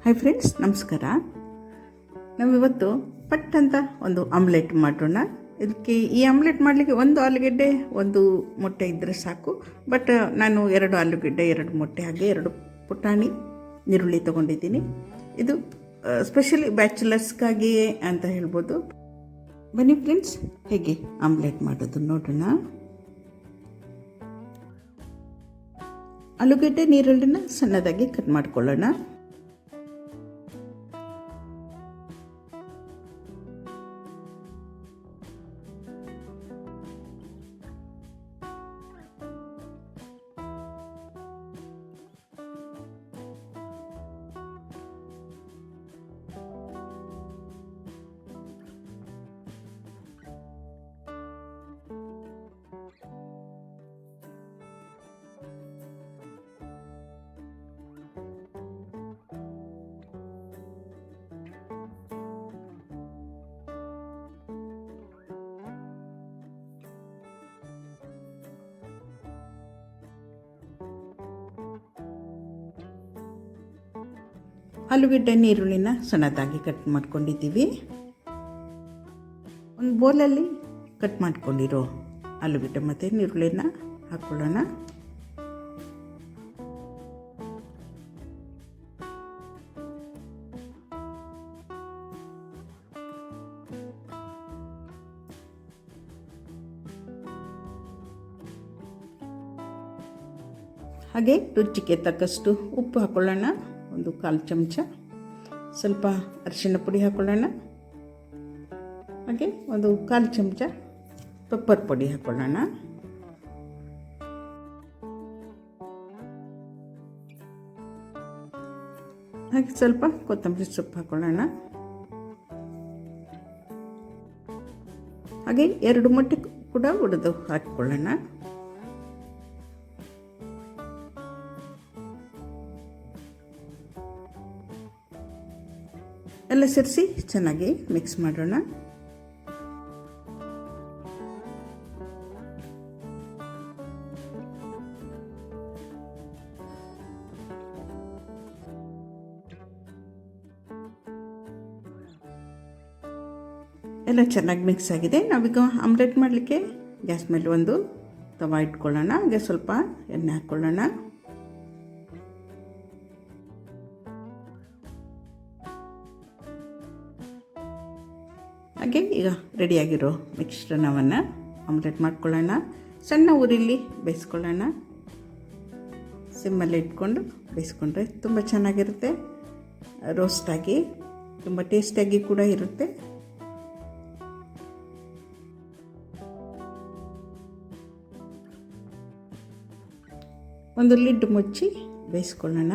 Hi friends, ನಮಸ್ಕಾರ. ನಾವಿವತ್ತು ಪಟ್ ಅಂತ ಒಂದು ಆಮ್ಲೆಟ್ ಮಾಡೋಣ. ಇದಕ್ಕೆ ಈ ಆಮ್ಲೆಟ್ ಮಾಡಲಿಕ್ಕೆ ಒಂದು ಆಲೂಗೆಡ್ಡೆ, ಒಂದು ಮೊಟ್ಟೆ ಇದ್ದರೆ ಸಾಕು. ಬಟ್ ನಾನು 2 ಆಲೂಗೆಡ್ಡೆ, 2 ಮೊಟ್ಟೆ, ಹಾಗೆ 2 ಪುಟಾಣಿ ಈರುಳ್ಳಿ ತೊಗೊಂಡಿದ್ದೀನಿ. ಇದು ಸ್ಪೆಷಲಿ ಬ್ಯಾಚುಲರ್ಸ್ಗಾಗಿ ಅಂತ ಹೇಳ್ಬೋದು. ಬನ್ನಿ ಫ್ರೆಂಡ್ಸ್, ಹೇಗೆ ಆಮ್ಲೆಟ್ ಮಾಡೋದು ನೋಡೋಣ. ಆಲೂಗೆಡ್ಡೆ, ಈರುಳ್ಳಿನ ಸಣ್ಣದಾಗಿ ಕಟ್ ಮಾಡ್ಕೊಳ್ಳೋಣ. ಆಲೂಗೆಡ್ಡೆ, ಈರುಳ್ಳಿನ ಸಣ್ಣದಾಗಿ ಕಟ್ ಮಾಡ್ಕೊಂಡಿದ್ದೀವಿ. ಒಂದು ಬೌಲಲ್ಲಿ ಕಟ್ ಮಾಡ್ಕೊಂಡಿರೋ ಆಲೂಗೆಡ್ಡೆ ಮತ್ತು ಈರುಳ್ಳಿನ ಹಾಕ್ಕೊಳ್ಳೋಣ. ಹಾಗೆ ರುಚಿಗೆ ತಕ್ಕಷ್ಟು ಉಪ್ಪು ಹಾಕ್ಕೊಳ್ಳೋಣ. ಒಂದು 1/4 ಚಮಚ. ಸ್ವಲ್ಪ ಅರಿಶಿಣ ಪುಡಿ ಹಾಕ್ಕೊಳ್ಳೋಣ. ಹಾಗೆ ಒಂದು 1/4 ಚಮಚ ಪೆಪ್ಪರ್ ಪುಡಿ ಹಾಕ್ಕೊಳ್ಳೋಣ. ಹಾಗೆ ಸ್ವಲ್ಪ ಕೊತ್ತಂಬರಿ ಸೊಪ್ಪು ಹಾಕ್ಕೊಳ್ಳೋಣ. ಹಾಗೆ 2 ಮೊಟ್ಟೆ ಕೂಡ ಒಡೆದು ಹಾಕ್ಕೊಳ್ಳೋಣ. ಎಲ್ಲ ಸೇರಿಸಿ ಚೆನ್ನಾಗಿ ಮಿಕ್ಸ್ ಮಾಡೋಣ. ಎಲ್ಲ ಚೆನ್ನಾಗಿ ಮಿಕ್ಸ್ ಆಗಿದೆ. ನಾವೀಗ ಆಮ್ಲೆಟ್ ಮಾಡಲಿಕ್ಕೆ ಗ್ಯಾಸ್ ಮೇಲೆ ಒಂದು ತವಾ ಇಟ್ಕೊಳ್ಳೋಣ. ಹಾಗೆ ಸ್ವಲ್ಪ ಎಣ್ಣೆ ಹಾಕ್ಕೊಳ್ಳೋಣ. ಹಾಗೆ ಈಗ ರೆಡಿಯಾಗಿರೋ ಮಿಶ್ರಣವನ್ನು ಆಮ್ಲೆಟ್ ಮಾಡ್ಕೊಳ್ಳೋಣ. ಸಣ್ಣ ಉರಿಲಿ ಬೇಯಿಸ್ಕೊಳ್ಳೋಣ. ಸಿಮ್ಮಲ್ಲಿ ಇಟ್ಕೊಂಡು ಬೇಯಿಸ್ಕೊಂಡ್ರೆ ತುಂಬ ಚೆನ್ನಾಗಿರುತ್ತೆ. ರೋಸ್ಟಾಗಿ ತುಂಬ ಟೇಸ್ಟಿಯಾಗಿ ಕೂಡ ಇರುತ್ತೆ. ಒಂದು ಲಿಡ್ ಮುಚ್ಚಿ ಬೇಯಿಸ್ಕೊಳ್ಳೋಣ.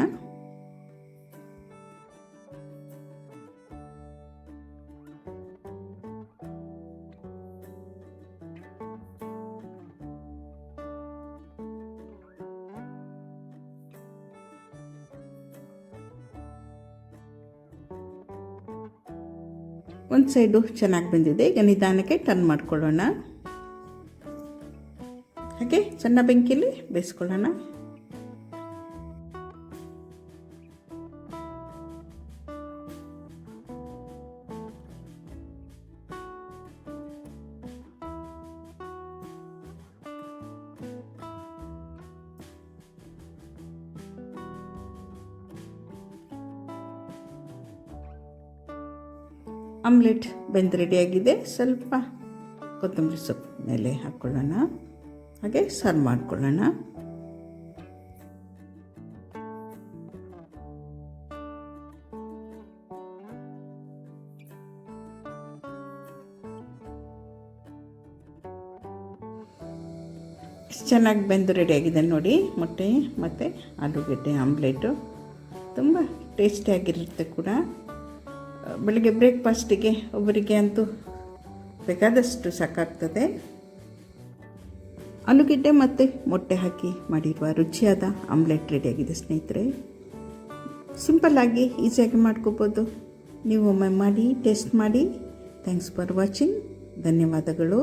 ಒಂದು ಸೈಡು ಚೆನ್ನಾಗಿ ಬಂದಿದೆ. ಈಗ ನಿಧಾನಕ್ಕೆ ಟರ್ನ್ ಮಾಡ್ಕೊಳ್ಳೋಣ. ಹಾಗೆ ಸಣ್ಣ ಬೆಂಕಿಯಲ್ಲಿ ಬೇಯಿಸ್ಕೊಳ್ಳೋಣ. ಆಮ್ಲೆಟ್ ಬೆಂದು ರೆಡಿಯಾಗಿದೆ. ಸ್ವಲ್ಪ ಕೊತ್ತಂಬರಿ ಸೊಪ್ಪು ಮೇಲೆ ಹಾಕ್ಕೊಳ್ಳೋಣ. ಹಾಗೆ ಸರ್ವ್ ಮಾಡ್ಕೊಳ್ಳೋಣ. ಚೆನ್ನಾಗಿ ಬೆಂದು ರೆಡಿಯಾಗಿದೆ ನೋಡಿ. ಮೊಟ್ಟೆ ಮತ್ತು ಆಲೂಗೆಡ್ಡೆ ಆಮ್ಲೆಟು ತುಂಬ ಟೇಸ್ಟಿಯಾಗಿರುತ್ತೆ ಕೂಡ. ಬೆಳಗ್ಗೆ ಬ್ರೇಕ್ಫಾಸ್ಟಿಗೆ ಒಬ್ಬರಿಗೆ ಅಂತೂ ಬೇಕಾದಷ್ಟು ಸಾಕಾಗ್ತದೆ. ಆಲೂಗೆಡ್ಡೆ ಮತ್ತು ಮೊಟ್ಟೆ ಹಾಕಿ ಮಾಡಿರುವ ರುಚಿಯಾದ ಆಮ್ಲೆಟ್ ರೆಡಿಯಾಗಿದೆ ಸ್ನೇಹಿತರೆ. ಸಿಂಪಲ್ಲಾಗಿ ಈಸಿಯಾಗಿ ಮಾಡ್ಕೋಬೋದು. ನೀವು ಒಮ್ಮೆ ಮಾಡಿ ಟೇಸ್ಟ್ ಮಾಡಿ. Thanks for watching. ಧನ್ಯವಾದಗಳು.